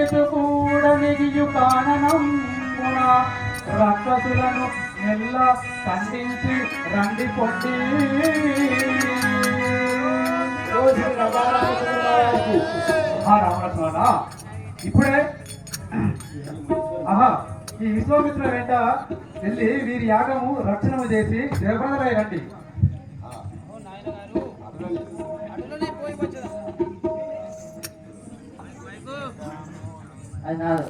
ఎటు కూడా నెగియు కాననమున రక్కసులను మెల్ల ఖండించి రండి పొండి. రామలక్ష్మణ ఇప్పుడే ఆహా ఈ విశ్వామిత్ర వెంట వెళ్ళి వీరి యాగము రక్షణము చేసి జయప్రదలై రండి. అన్నారు